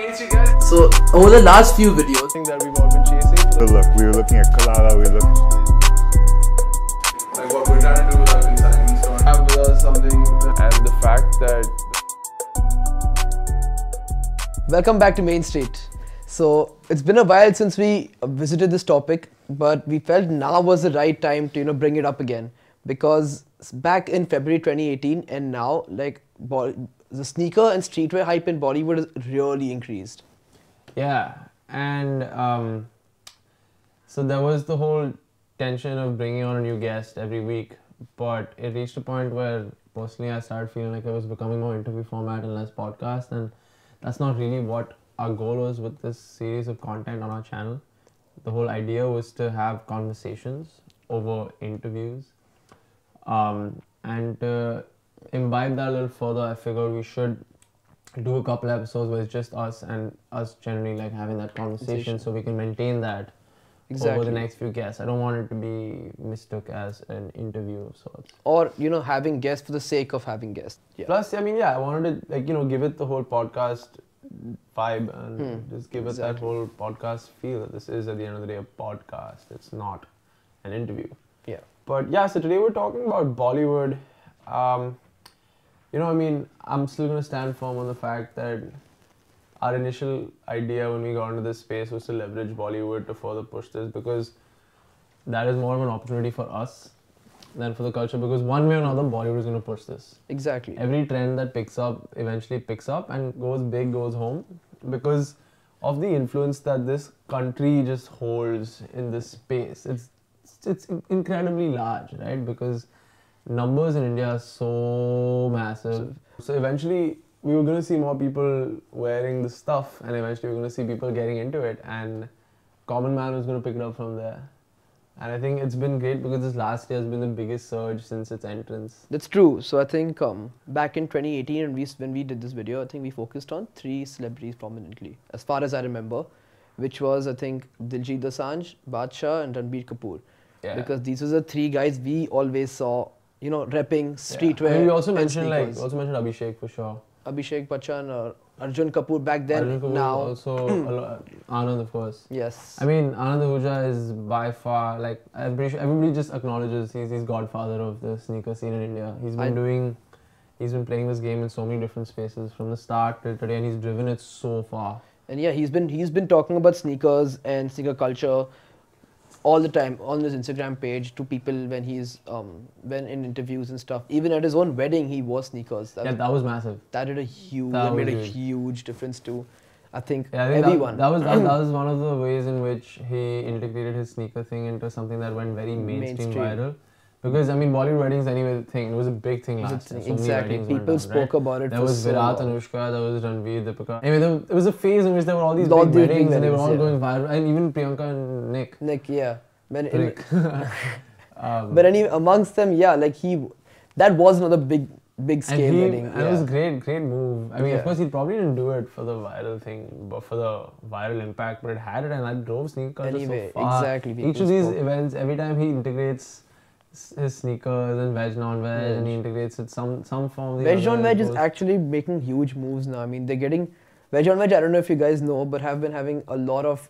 Mainstreet, guys. So over the last few videos, That we've all been chasing. Look, we were looking at Kalala, we looked. Like what we're trying to do with our consignment store. Have with us something and the fact that. welcome back to Mainstreet. So it's been a while since we visited this topic, but we felt now was the right time to bring it up again, because back in February 2018 and now, like, the sneaker and streetwear hype in Bollywood has really increased. Yeah, and so there was the whole tension of bringing on a new guest every week, but it reached a point where personally I started feeling like it was becoming more interview format and less podcast, and that's not really what our goal was with this series of content on our channel. The whole idea was to have conversations over interviews, and to imbibe that a little further, I figured we should do a couple episodes where it's just us and us generally like having that conversation, so we can maintain that over the next few guests. I don't want it to be mistook as an interview of sorts. Or, having guests for the sake of having guests. Yeah. Plus, I mean, yeah, I wanted to, give it the whole podcast vibe and just give it that whole podcast feel. This is, at the end of the day, a podcast. It's not an interview. Yeah. But yeah, so today we're talking about Bollywood. I'm still going to stand firm on the fact that our initial idea when we got into this space was to leverage Bollywood to further push this, because that is more of an opportunity for us than for the culture, because one way or another Bollywood is going to push this. Exactly. Every trend that picks up eventually picks up and goes big, goes home, because of the influence that this country just holds in this space. It's incredibly large, right? Because numbers in India are so massive. So eventually we were going to see more people wearing this stuff, and eventually we were going to see people getting into it, and common man was going to pick it up from there. And I think it's been great because this last year has been the biggest surge since its entrance. That's true. So I think back in 2018 and when we did this video, I think we focused on 3 celebrities prominently, as far as I remember, which was, I think, Diljit Dosanjh, Badshah and Ranbir Kapoor. Yeah. Because these were the 3 guys we always saw, repping streetwear. Yeah. And we also mentioned sneakers. Abhishek for sure. Abhishek Bachchan or Arjun Kapoor back then. Arjun Kapoor, now also Anand, of course. Yes. I mean, Anand Ahuja is by far, like, I'm pretty sure everybody just acknowledges he's godfather of the sneaker scene in India. He's been playing this game in so many different spaces from the start till today, and he's driven it so far. And yeah, he's been talking about sneakers and sneaker culture all the time on his Instagram page to people when he's when in interviews and stuff. Even at his own wedding, he wore sneakers. That was massive. That made a huge difference to, I think everyone. That was one of the ways in which he integrated his sneaker thing into something that went very mainstream viral. Because, I mean, Bollywood weddings anyway thing. It was a big thing last year. So exactly. People spoke about it. There was Vedant, Anushka, there was Ranveer, Deepika. Anyway, there was a phase in which there were all these big weddings and they were all going viral. And even Priyanka and Nick. Nick, yeah. But amongst them, yeah, like that was another big scale wedding. And it was a great move. I mean, of course, he probably didn't do it for the viral thing, but for the viral impact, but it had it, and that drove sneaker culture so far. Exactly. Each of these events, every time he integrates his sneakers and veg, non-veg, and he integrates it some form of the veg, non-veg is actually making huge moves now. I mean, they're getting veg, non-veg, I don't know if you guys know, but have been having a lot of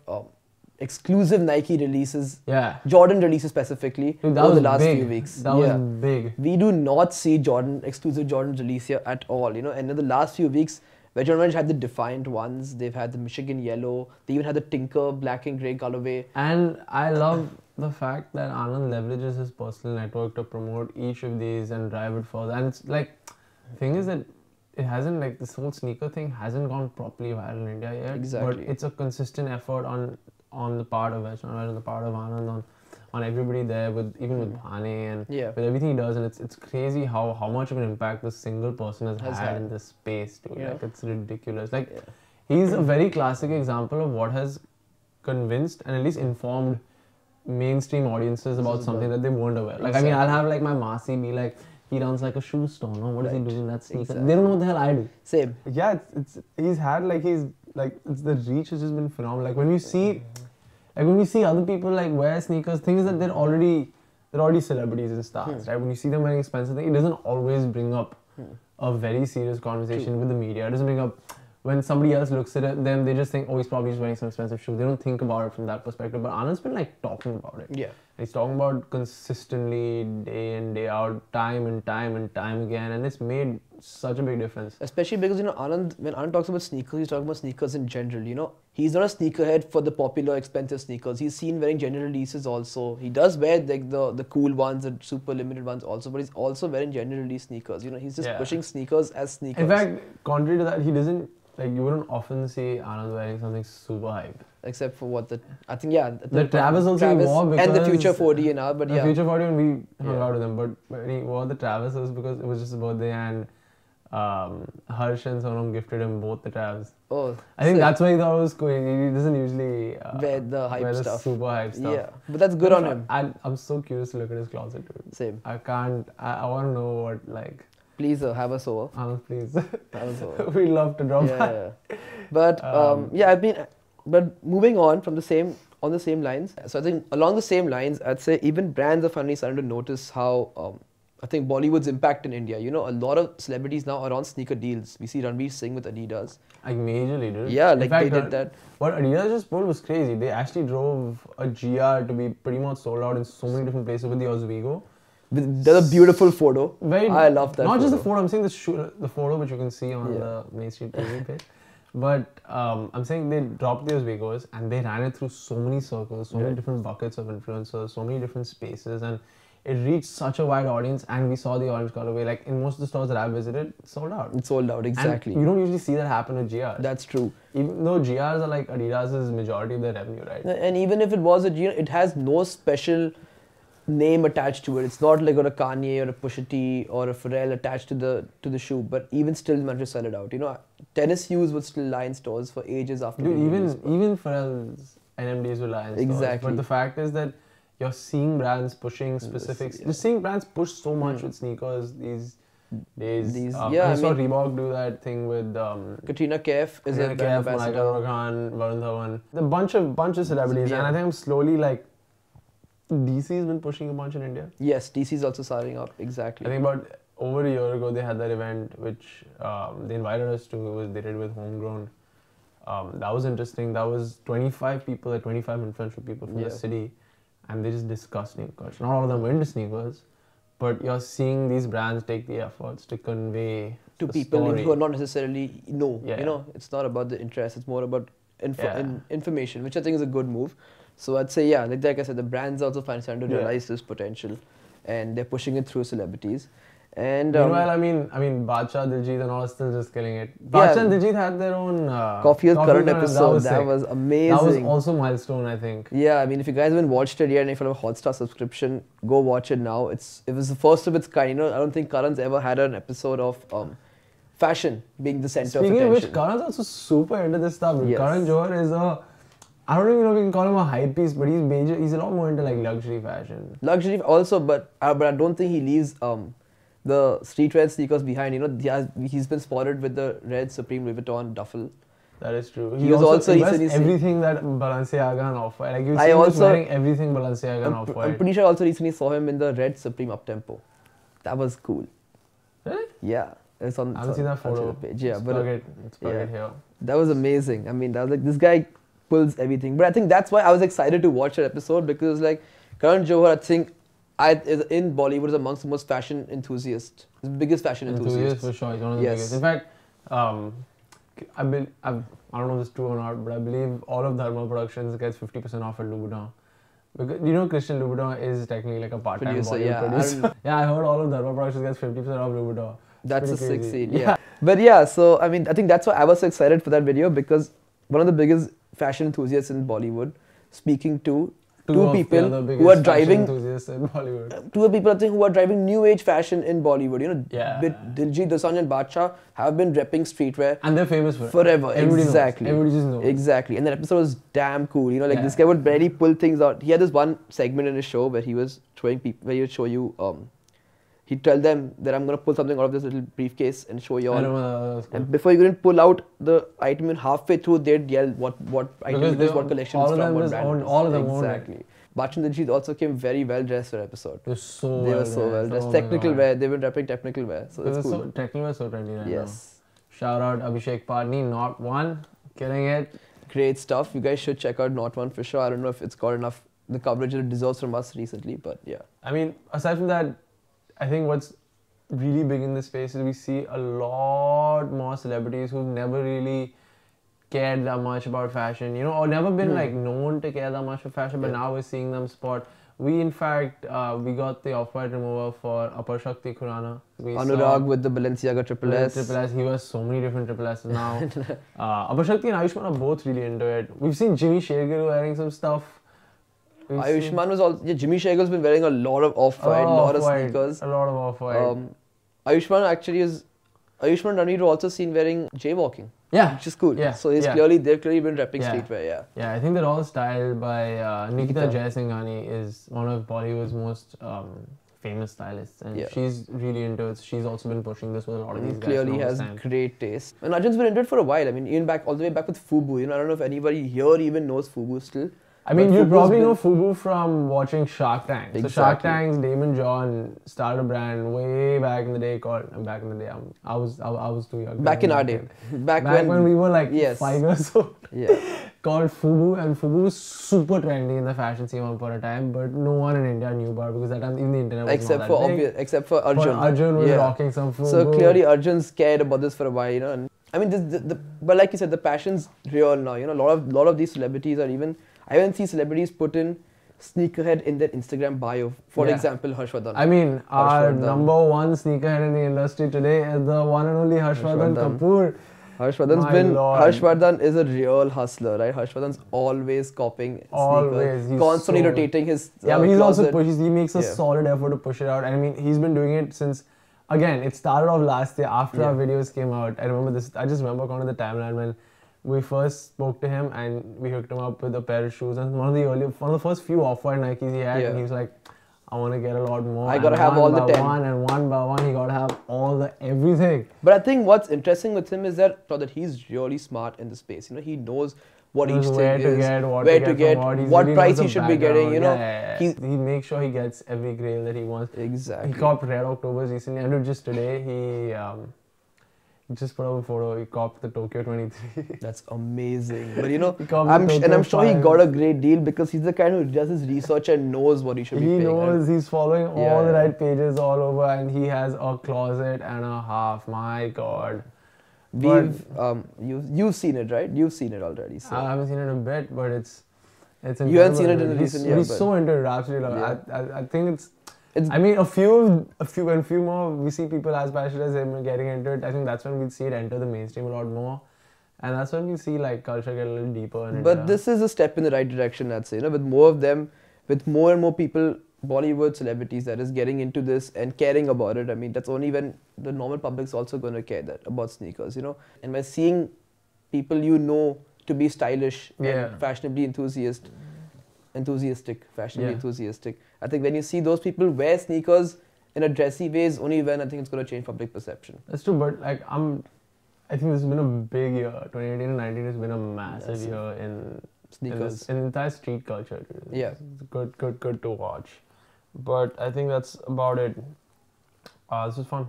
exclusive Nike releases, Jordan releases specifically, over the last few weeks. That was big. We do not see exclusive Jordan release here at all, and in the last few weeks, Veg on Veg had the Defiant ones, they've had the Michigan Yellow, they even had the Tinker Black and Grey colorway. And I love the fact that Anand leverages his personal network to promote each of these and drive it further. And it's like, the thing is that it hasn't, like, this whole sneaker thing hasn't gone properly viral in India yet. Exactly. But it's a consistent effort on the part of Veg on Veg and the part of Anand on everybody there, even with Bhane and with everything he does, and it's crazy how much of an impact this single person has had in this space, dude. Yeah. Like, it's ridiculous. Like, he's a very classic example of what has convinced and at least informed mainstream audiences about something that they weren't aware. Like, I mean, I'll have like my Masi be like, he runs like a shoe store, no? What is he doing? That's sneaker. Exactly. They don't know what the hell I do. Same. Yeah, he's had the reach has just been phenomenal. Like, when we see other people like wear sneakers, things that they're already celebrities and stars, right? When you see them wearing expensive things, it doesn't always bring up a very serious conversation with the media. It doesn't bring up when somebody else looks at it, then they just think, oh, he's probably just wearing some expensive shoes. They don't think about it from that perspective. But Anand's been like talking about it. Yeah. He's talking about consistently, day in, day out, time and time and time again, and it's made such a big difference. Especially because, you know, Anand, when Anand talks about sneakers, he's talking about sneakers in general, you know. He's not a sneakerhead for the popular, expensive sneakers. He's seen wearing general releases also. He does wear like the cool ones and super limited ones also, but he's also wearing general release sneakers. You know, he's just pushing sneakers as sneakers. In fact, contrary to that, he doesn't, like, you wouldn't often see Anand wearing something super hyped. Except for what the Travis also he wore because and the Future 40 and all, but the Future 40 when we hung out with him, but when he wore the Travis was because it was just his birthday and Harsh and Sonam gifted him both the Travis. Oh, I think that's why he thought it was cool. He doesn't usually wear the hype stuff. Super hype stuff. Yeah, but that's good on him. I'm so curious to look at his closet, dude. Same. I want to know what, like. Please have us over. Anand, please. Have us over. We'd love to drop by. Yeah. But but moving on from the same lines. So I think along the same lines, I'd say even brands are finally starting to notice how I think Bollywood's impact in India. You know, a lot of celebrities now are on sneaker deals. We see Ranveer Singh with Adidas. Like majorly, dude. Yeah, like in fact, they did that. What Adidas just pulled was crazy. They actually drove a GR to be pretty much sold out in so many different places with the Oswego. There's a beautiful photo. I love that. Not just the photo. I'm saying the photo which you can see on the Mainstreet TV page. But I'm saying they dropped the Oswegos and they ran it through so many circles, so many different buckets of influencers, so many different spaces, and it reached such a wide audience. And we saw the orange colorway. Like in most of the stores that I visited, sold out. It's sold out, exactly. And you don't usually see that happen with GRs. That's true. Even though GRs are like Adidas's majority of their revenue, right? And even if it was a GR, it has no special name attached to it. It's not like got a Kanye or a Pusha T or a Pharrell attached to the shoe, but even still managed to sell it out. You know, tennis shoes would still lie in stores for ages after. Dude, even Pharrell's NMDs will lie in stores. Exactly. But the fact is that you're seeing brands pushing specifics. You're seeing brands push so much with sneakers these days. I saw Reebok do that thing with Katrina Kaif is a brand ambassador. Malaika Khan, Varun Dhawan. A bunch of celebrities, and I think I'm slowly like. DC's been pushing a bunch in India. Yes, DC's also starting up, exactly. I think about over a year ago they had that event which they invited us to. They did with Homegrown. That was interesting. That was 25 people, 25 influential people from the city, and they just discussed sneakers. Not all of them were into sneakers, but you're seeing these brands take the efforts to convey to people who are not necessarily know. Yeah. You know, it's not about the interest. It's more about information, which I think is a good move. So I'd say, like I said, the brands also starting to realize this potential, and they're pushing it through celebrities. And meanwhile, I mean, Badshah, Diljit, and all are still just killing it. Badshah and Diljit had their own Coffee with Karan episode. That was amazing. That was also a milestone, I think. Yeah, I mean, if you guys haven't watched it yet, and if you have a Hotstar subscription, go watch it now. It was the first of its kind. You know, I don't think Karan's ever had an episode of fashion being the center of attention. Speaking of which, Karan's also super into this stuff. Yes. Karan Johar is I don't even know if you can call him a hype piece, but he's a lot more into like luxury fashion. Luxury also, but I don't think he leaves the streetwear sneakers behind. You know, he's been spotted with the red Supreme Louis Vuitton duffel. That is true. He was also recently everything that Balenciaga and Off-White. Like you see him wearing everything Balenciaga and Off-White. I'm pretty sure I also recently saw him in the red Supreme Uptempo. That was cool. Really? Yeah. It's on. I haven't seen that photo. Page. Yeah, it's here. That was amazing. I mean, that was like this guy pulls everything. But I think that's why I was excited to watch that episode, because like Karan Johar, I think is in Bollywood is amongst the most fashion enthusiasts, the biggest fashion enthusiasts. For sure, he's one of the biggest. In fact, I don't know if it's true or not, but I believe all of Dharma Productions gets 50% off at Louboutin. Because you know Christian Louboutin is technically like a part-time Bollywood producer. I heard all of Dharma Productions gets 50% off Louboutin. That's a sick scene, yeah. But yeah, so I mean, I think that's why I was so excited for that video, because one of the biggest fashion enthusiasts in Bollywood speaking to two people who are driving who are driving new age fashion in Bollywood. You know, Diljit Dosanjh and Badshah have been repping streetwear, and they're famous for it. Forever. Everybody exactly. Knows. Everybody just knows. Exactly. And that episode was damn cool. You know, like this guy would barely pull things out. He had this one segment in his show where he was showing people, where he would show you. He'd tell them that I'm going to pull something out of this little briefcase and show you all. Cool. And before you couldn't pull out the item, and halfway through they'd yell what item it is, what collection it's from, what brand. All of them exactly. Badshah and Diljit also came very well dressed for the episode. They were so well dressed. Technical wear. They've been repping technical wear. So it's cool. Technical wear so trendy right now. Yes. Shout out Abhishek Padni, Not One, killing it. Great stuff. You guys should check out Not One for sure. I don't know if it's got enough the coverage it deserves from us recently, but yeah. I mean, aside from that, I think what's really big in this space is we see a lot more celebrities who've never really cared that much about fashion, you know, or never been like known to care that much for fashion, but now we're seeing them spot. We in fact, we got the off-white remover for Apar Shakti Khurana. Anurag with the Balenciaga Triple S. Triple S. He wears so many different Triple S's now. Apar Shakti and Ayushmann are both really into it. We've seen Jimmy Shegar wearing some stuff. Ayushmann was also... Yeah, Jimmy Shegar's been wearing a lot of off-white, a lot of sneakers. A lot of off-white. Ayushmann actually is... Ayushmann Ranveer also seen wearing jaywalking. Yeah. Which is cool. Yeah. So they've clearly been repping streetwear, yeah. Yeah, I think they're all styled by Nikita Jaisinghani, is one of Bollywood's most famous stylists, and she's really into it. She's also been pushing this with a lot of these guys. Clearly has great taste. And Arjun's been into it for a while. I mean, even all the way back with Fubu. You know, I don't know if anybody here even knows Fubu still. I mean, you probably know Fubu from watching Shark Tank. Exactly. So Shark Tank's Damon John started a brand way back in the day called... Back in the day, I was too young. Back in our day. Back when we were like 5 years old. Yeah. Called Fubu, and Fubu was super trendy in the fashion scene once upon a time, but no one in India knew about it because that time even the internet was except not for that big. Except for Arjun. But Arjun was rocking some Fubu. So clearly Arjun's cared about this for a while, you know. And I mean, but like you said, the passion's real now. You know, a lot of these celebrities are even... I even see celebrities put in sneakerhead in their Instagram bio. For example, Harshvardhan. I mean, our number one sneakerhead in the industry today is the one and only Harshvardhan Kapoor. Harshvardhan is a real hustler, right? Harshvardhan's always copying sneakers, constantly rotating his but he's also he makes a solid effort to push it out. I mean, he's been doing it since, again, it started off last year after our videos came out. I remember this, I just remember going to the timeline when we first spoke to him and we hooked him up with a pair of shoes, and one of the first few off-white Nikes he had, and he was like, I want to get a lot more. I gotta have all the 10. One by one, he gotta have all the everything. But I think what's interesting with him is that he's really smart in the space. You know, he knows what each thing is, where to get, what price he should be getting. You know, he makes sure he gets every grail that he wants. Exactly. He copped Red Octobers recently, and just today he just put up a photo. He copped the Tokyo 23. That's amazing. But you know, I'm sure he got a great deal because he's the kind who does his research and knows what he should be paying. He knows, he's following all the right pages all over, and he has a closet and a half. My God. You've seen it, right? You've seen it already. So. I haven't seen it in a bit, but it's you haven't seen it in the recent years. He's so into it, absolutely love it. I think it's I mean, a few more, we see people as passionate as him getting into it. I think that's when we'll see it enter the mainstream a lot more. And that's when we'll see like culture get a little deeper. But this is a step in the right direction, I'd say. You know, with more of them, with more and more people, Bollywood celebrities that is getting into this and caring about it. I mean, that's only when the normal public's also going to care about sneakers, you know. And by seeing people you know to be stylish and fashionably enthusiastic, I think when you see those people wear sneakers in a dressy way is only when I think it's going to change public perception. That's true, but like I think this has been a big year. 2018 and 19 has been a massive year in sneakers, in entire street culture. Yeah, it's good to watch. But I think that's about it. This was fun.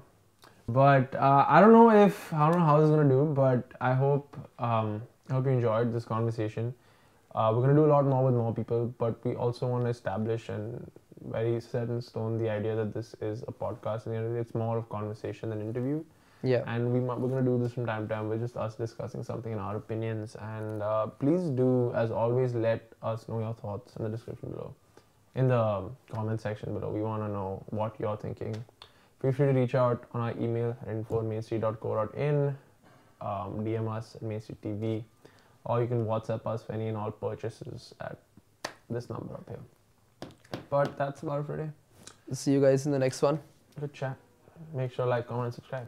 But I don't know how this is gonna do, but I hope you enjoyed this conversation. We're going to do a lot more with more people, but we also want to establish and very set in stone the idea that this is a podcast and it's more of conversation than interview. Yeah. And we're going to do this from time to time with just us discussing something in our opinions. And please do, as always, let us know your thoughts in the description below. In the comment section below. We want to know what you're thinking. Feel free to reach out on our email at info@mainstreet.co.in, DM us at Mainstreet TV. Or you can WhatsApp us for any and all purchases at this number up here. But that's about it for today. See you guys in the next one. Good chat. Make sure to like, comment, and subscribe.